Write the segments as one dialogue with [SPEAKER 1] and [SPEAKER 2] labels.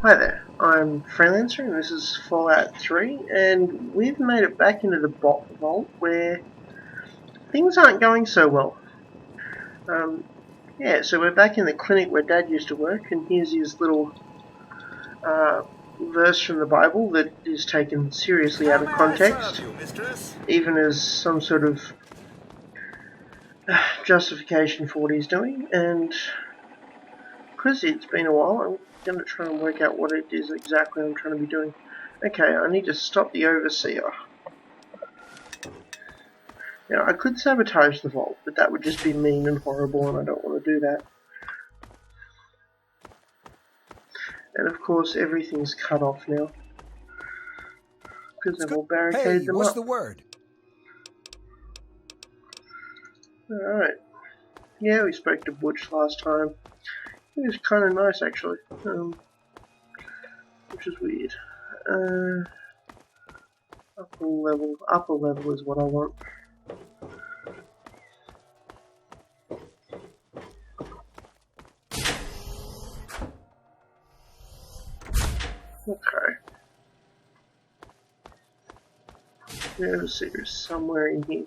[SPEAKER 1] Hi there, I'm Fr33Lanc3r and this is Fallout 3, and we've made it back into the vault where things aren't going so well. Yeah, so we're back in the clinic where Dad used to work, and here's his little verse from the Bible that is taken seriously out of context, even as some sort of justification for what he's doing, and because it's been a while, I'm going to try and work out what it is exactly I'm trying to be doing. Okay, I need to stop the Overseer. Now, I could sabotage the vault, but that would just be mean and horrible, and I don't want to do that. And of course, everything's cut off now, because they've all barricaded them up.
[SPEAKER 2] What's the word?
[SPEAKER 1] Alright. Yeah, we spoke to Butch last time. He was kind of nice, actually. Which is weird. Upper level is what I want. Okay. There's somewhere in here.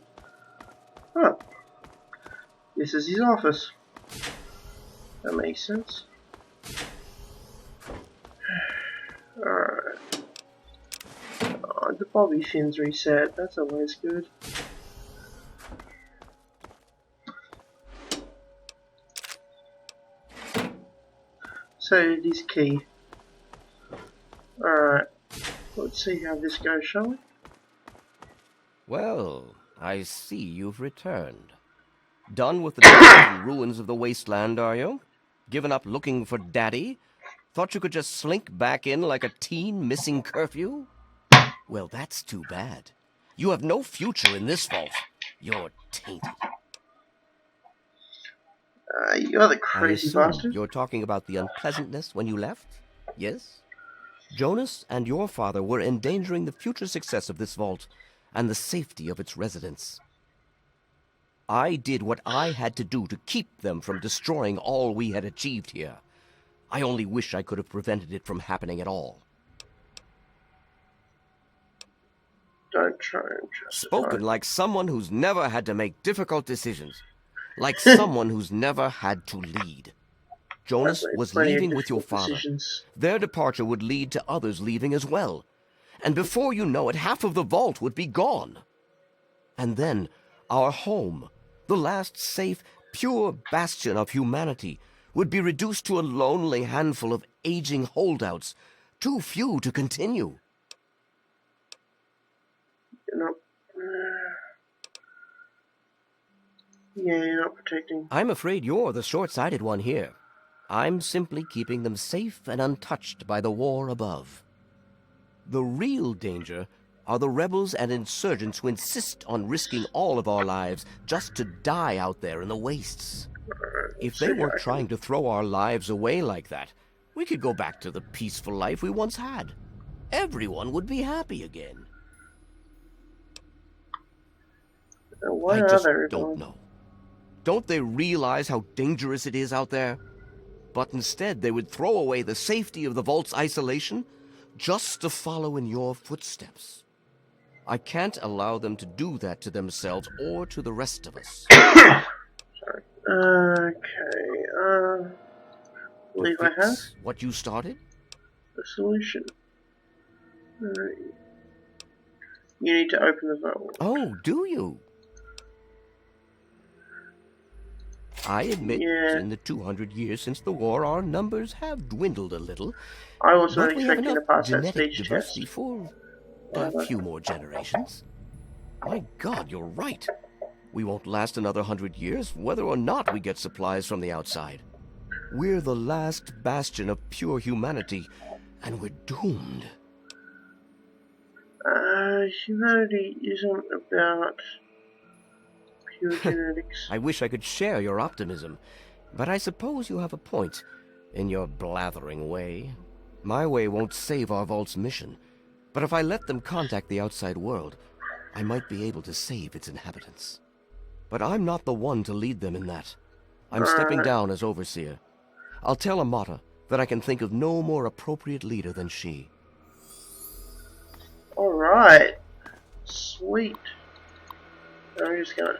[SPEAKER 1] Oh. This is his office. That makes sense. Alright. Oh, the bobby fin's reset. That's always good. So this key. Alright. Let's see how this goes, shall we?
[SPEAKER 3] Well, I see you've returned. Done with the dust and ruins of the wasteland, are you? Given up looking for Daddy? Thought you could just slink back in like a teen missing curfew? Well, that's too bad. You have no future in this vault. You're tainted.
[SPEAKER 1] You're the crazy bastard.
[SPEAKER 3] You're talking about the unpleasantness when you left? Yes? Jonas and your father were endangering the future success of this vault and the safety of its residents. I did what I had to do to keep them from destroying all we had achieved here. I only wish I could have prevented it from happening at all.
[SPEAKER 1] Don't try and justify.
[SPEAKER 3] Spoken like someone who's never had to make difficult decisions. Like someone who's never had to lead. Jonas was leaving with your father. Their departure would lead to others leaving as well. And before you know it, half of the vault would be gone. And then our home, the last safe, pure bastion of humanity, would be reduced to a lonely handful of aging holdouts, too few to continue.
[SPEAKER 1] You're not protecting.
[SPEAKER 3] I'm afraid you're the short-sighted one here. I'm simply keeping them safe and untouched by the war above. The real danger are the rebels and insurgents who insist on risking all of our lives just to die out there in the wastes. If they weren't trying to throw our lives away like that, we could go back to the peaceful life we once had. Everyone would be happy again.
[SPEAKER 1] I
[SPEAKER 3] just don't know. Don't they realize how dangerous it is out there? But instead they would throw away the safety of the vault's isolation just to follow in your footsteps. I can't allow them to do that to themselves or to the rest of us.
[SPEAKER 1] Sorry. Okay, believe I have
[SPEAKER 3] what you started?
[SPEAKER 1] the solution. You need to open the vault.
[SPEAKER 3] Oh, do you? I admit, in the 200 years since the war, our numbers have dwindled a little.
[SPEAKER 1] I was not
[SPEAKER 3] but we have
[SPEAKER 1] expecting to
[SPEAKER 3] enough
[SPEAKER 1] pass that
[SPEAKER 3] genetic
[SPEAKER 1] speech
[SPEAKER 3] diversity
[SPEAKER 1] test.
[SPEAKER 3] for a few more generations. My God, you're right. We won't last another 100 years, whether or not we get supplies from the outside. We're the last bastion of pure humanity, and we're doomed.
[SPEAKER 1] Humanity isn't about pure genetics.
[SPEAKER 3] I wish I could share your optimism, but I suppose you have a point in your blathering way. My way won't save our vault's mission, but if I let them contact the outside world, I might be able to save its inhabitants. But I'm not the one to lead them in that. I'm stepping down as overseer. I'll tell Amata that I can think of no more appropriate leader than she.
[SPEAKER 1] Alright. Sweet. I'm just gonna...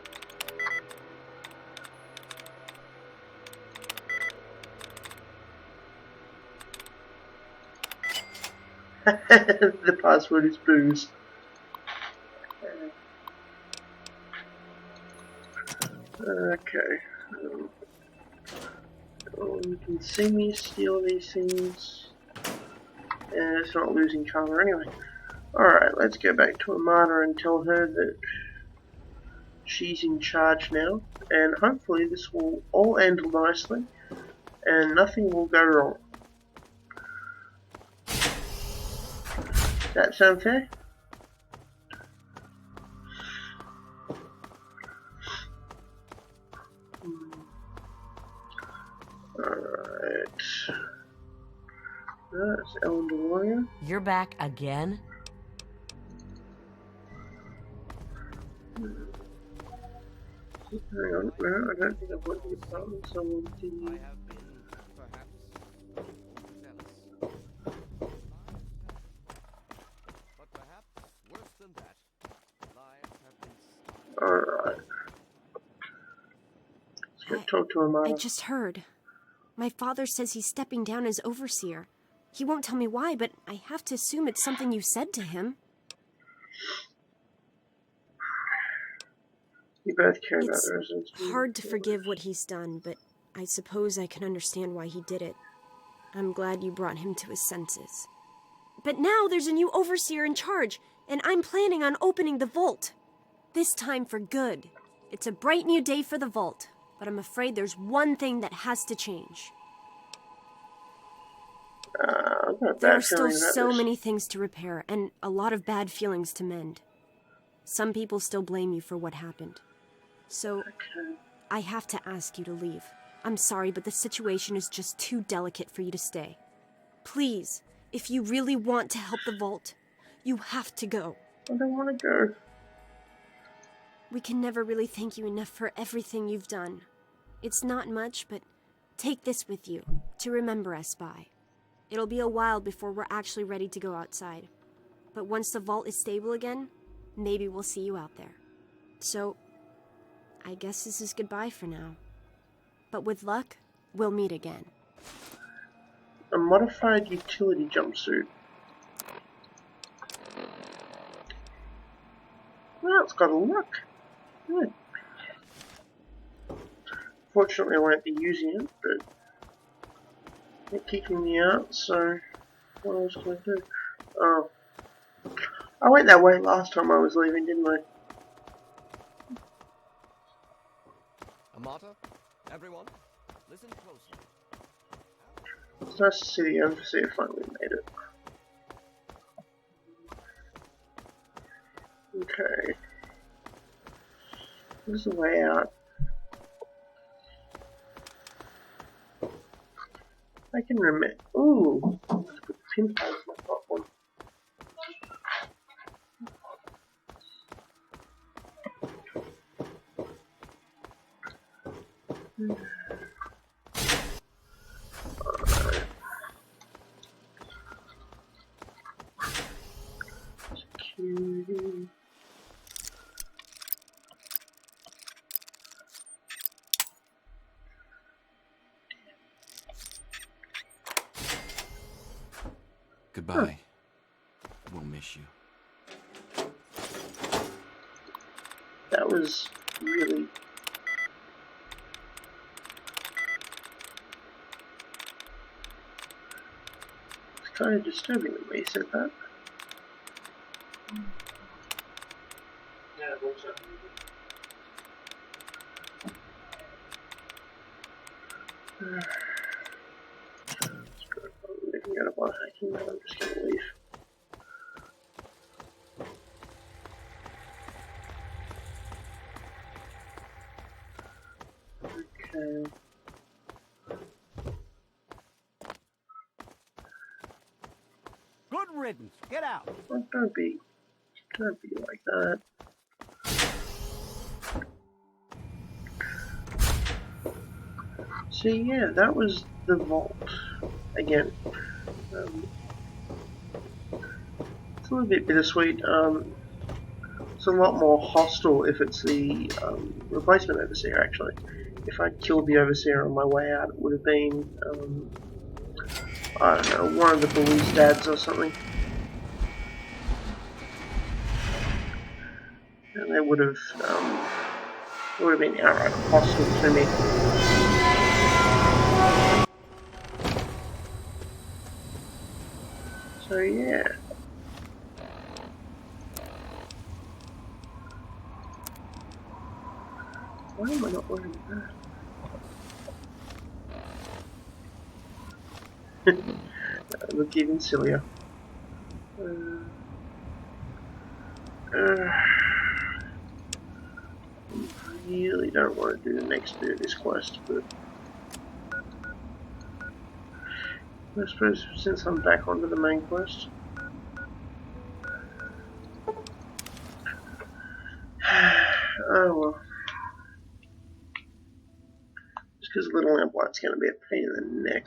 [SPEAKER 1] The password is booze. Okay. You can see me steal these things. And it's not losing cover anyway. Alright, let's go back to Amata and tell her that she's in charge now. And hopefully this will all end nicely. And nothing will go wrong. Does that sound fair? Alright. That's Ellen DeLoria.
[SPEAKER 2] You're back again?
[SPEAKER 1] Hang on, no, I don't think I've got the apartment, so we'll do...
[SPEAKER 3] I have been, perhaps, jealous. But perhaps, worse than that, lives have been...
[SPEAKER 1] Alright. Let's go talk to Amata.
[SPEAKER 4] I just heard. My father says he's stepping down as overseer. He won't tell me why, but I have to assume it's something you said to him.
[SPEAKER 1] You both care about
[SPEAKER 4] It's
[SPEAKER 1] the residents.
[SPEAKER 4] hard to forgive what he's done, but I suppose I can understand why he did it. I'm glad you brought him to his senses. But now there's a new overseer in charge, and I'm planning on opening the vault. This time for good. It's a bright new day for the vault, but I'm afraid there's one thing that has to change.
[SPEAKER 1] I've got a
[SPEAKER 4] There
[SPEAKER 1] bad
[SPEAKER 4] are still
[SPEAKER 1] feeling about
[SPEAKER 4] so
[SPEAKER 1] this.
[SPEAKER 4] many things to repair, and a lot of bad feelings to mend. Some people still blame you for what happened. So,
[SPEAKER 1] Okay.
[SPEAKER 4] I have to ask you to leave. I'm sorry, but the situation is just too delicate for you to stay. Please, if you really want to help the vault, you have to go.
[SPEAKER 1] I don't want to go.
[SPEAKER 4] We can never really thank you enough for everything you've done. It's not much, but take this with you, to remember us by. It'll be a while before we're actually ready to go outside. But once the vault is stable again, maybe we'll see you out there. So, I guess this is goodbye for now. But with luck, we'll meet again.
[SPEAKER 1] A modified utility jumpsuit. Well, it's got a look. Good. Fortunately, I won't be using it, but they're kicking me out, so what else can I do? Oh. I went that way last time I was leaving, didn't I?
[SPEAKER 3] Amata, everyone, listen closely.
[SPEAKER 1] It's nice to see the overseer finally made it. Okay. There's a way out. I can remember. Ooh! Let's put the pinhole in my top one. Security.
[SPEAKER 5] Goodbye. We'll miss you.
[SPEAKER 1] That was really... It's kind of disturbing the way you said that. Yeah, it looks like Making out about hacking that, I'm just gonna leave. Okay.
[SPEAKER 6] Good riddance. Get out.
[SPEAKER 1] Well, don't be like that. So yeah, that was the vault. again, it's a little bit bittersweet. It's a lot more hostile if it's the replacement overseer, actually. If I killed the overseer on my way out, it would have been, I don't know, one of the bully's dads or something. And they would have been outright hostile to me. So yeah. Why am I not wearing that? Look even sillier. I really don't want to do the next bit of this quest, but I suppose since I'm back onto the main quest. Oh well. Just because Little Lamplight's going to be a pain in the neck.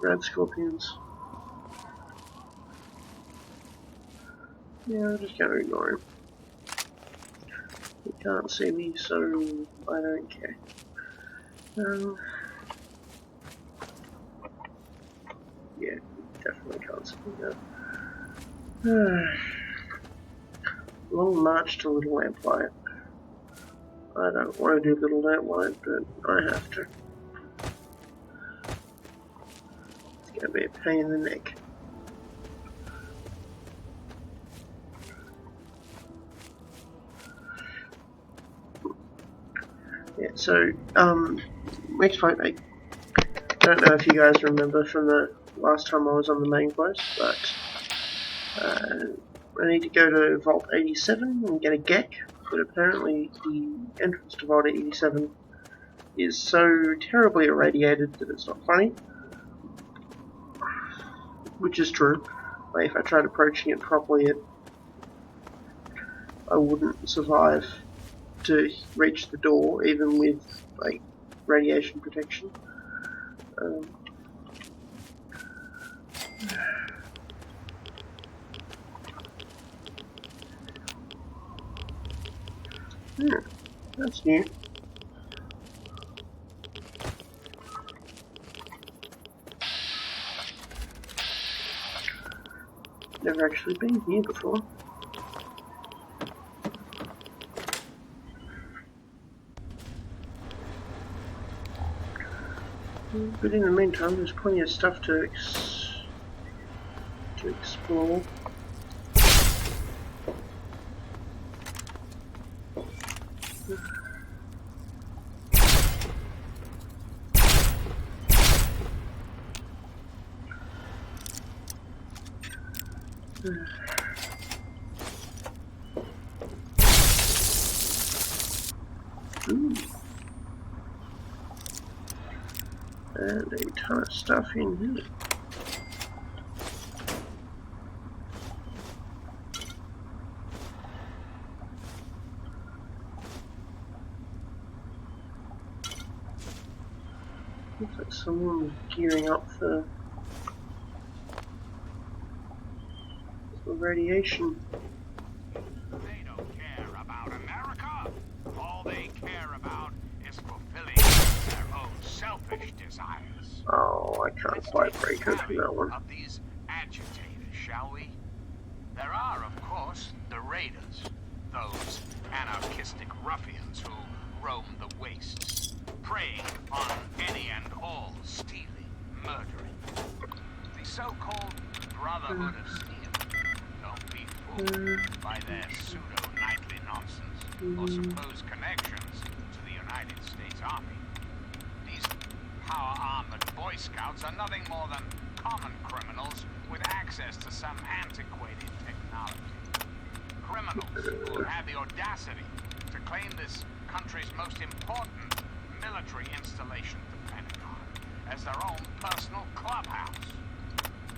[SPEAKER 1] Red scorpions. Yeah, I'm just gonna ignore him. He can't see me, so I don't care. Yeah, definitely can't see me now. Long march to Little Lamplight. I don't want to do Little Lamplight, but I have to. It's gonna be a pain in the neck. Yeah, so, next point, I don't know if you guys remember from the last time I was on the main quest, but I need to go to Vault 87 and get a Gek, but apparently the entrance to Vault 87 is so terribly irradiated that it's not funny. Which is true. Like, if I tried approaching it properly, I wouldn't survive to reach the door, even with, like, radiation protection. That's new. Never actually been here before. But in the meantime, there's plenty of stuff to explore. Ooh. And a ton of stuff in here. Looks like someone was gearing up for radiation.
[SPEAKER 6] They don't care about America. All they care about is fulfilling their own selfish desires.
[SPEAKER 1] Oh, I can't quite break open that one.
[SPEAKER 6] Of these agitators, shall we? There are, of course, the raiders, those anarchistic ruffians who roam the wastes, preying on any and all stealing, murdering. The so-called Brotherhood of Steel. Don't be fooled by their pseudo-knightly nonsense or supposed connections to the United States Army. These power-armored Boy Scouts are nothing more than common criminals with access to some antiquated technology. criminals who have had the audacity to claim this country's most important military installation, the Pentagon, as their own personal clubhouse.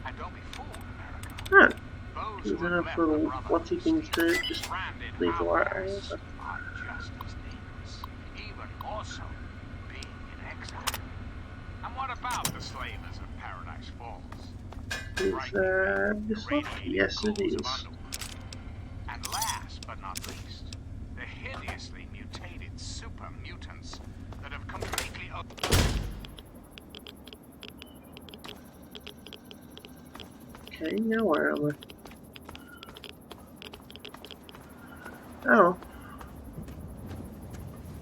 [SPEAKER 6] And don't be fooled, America.
[SPEAKER 1] Huh.
[SPEAKER 6] Those
[SPEAKER 1] Is
[SPEAKER 6] who
[SPEAKER 1] that
[SPEAKER 6] have
[SPEAKER 1] a
[SPEAKER 6] left
[SPEAKER 1] little
[SPEAKER 6] the brotherhood
[SPEAKER 1] what's he things to just
[SPEAKER 6] stranded
[SPEAKER 1] leave the
[SPEAKER 6] out
[SPEAKER 1] white areas?
[SPEAKER 6] west are just as dangerous, even more so being in exile. And what about the slavers of Paradise Falls?
[SPEAKER 1] Is this off? Yes, it is.
[SPEAKER 6] And last but not least, the hideously mutated super mutants that have completely
[SPEAKER 1] Okay, now where am I? Oh.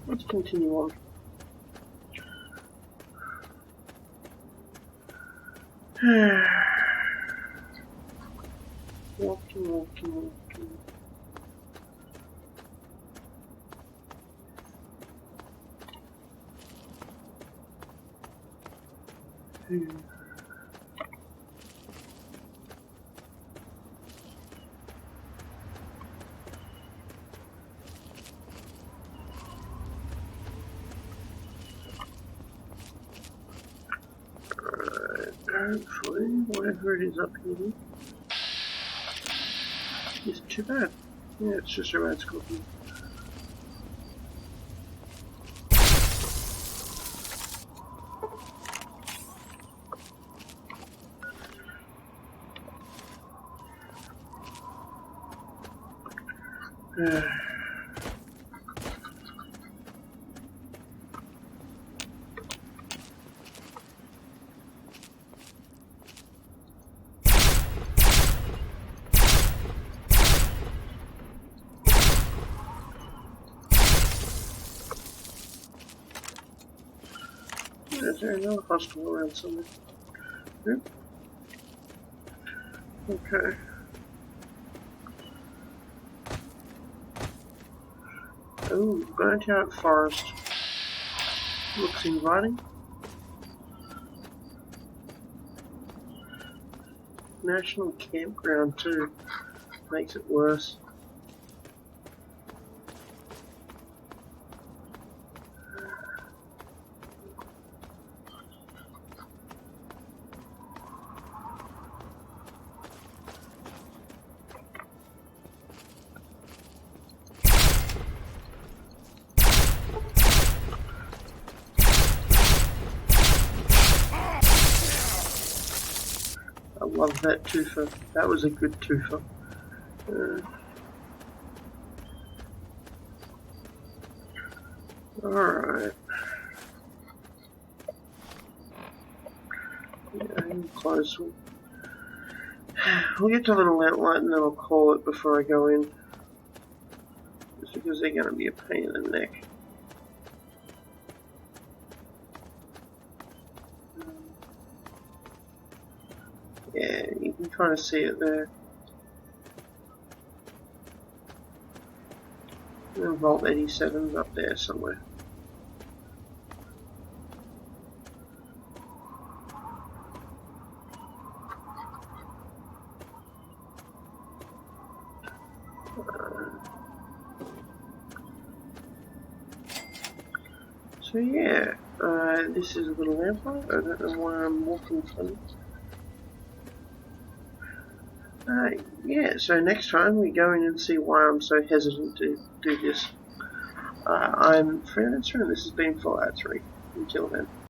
[SPEAKER 1] Let's continue on. Walking. Hopefully, whatever it is up here isn't too bad. Yeah, it's just a red scorpion. Is there another hostel around somewhere? Yep. Okay. Oh, burnt out forest. Looks inviting. National campground too. Makes it worse. I love that twofer. That was a good twofer. Alright. Yeah, I'm close. We'll get to Little Lamplight and then I'll call it before I go in. Just because they're going to be a pain in the neck. Yeah, you can kind of see it there. And Vault 87's up there somewhere. So yeah, this is a Little Lamplight. I don't know why I'm walking funny. Yeah, so next time we go in and see why I'm so hesitant to do this. I'm Fr33Lanc3r and this has been Fallout 3. Until then.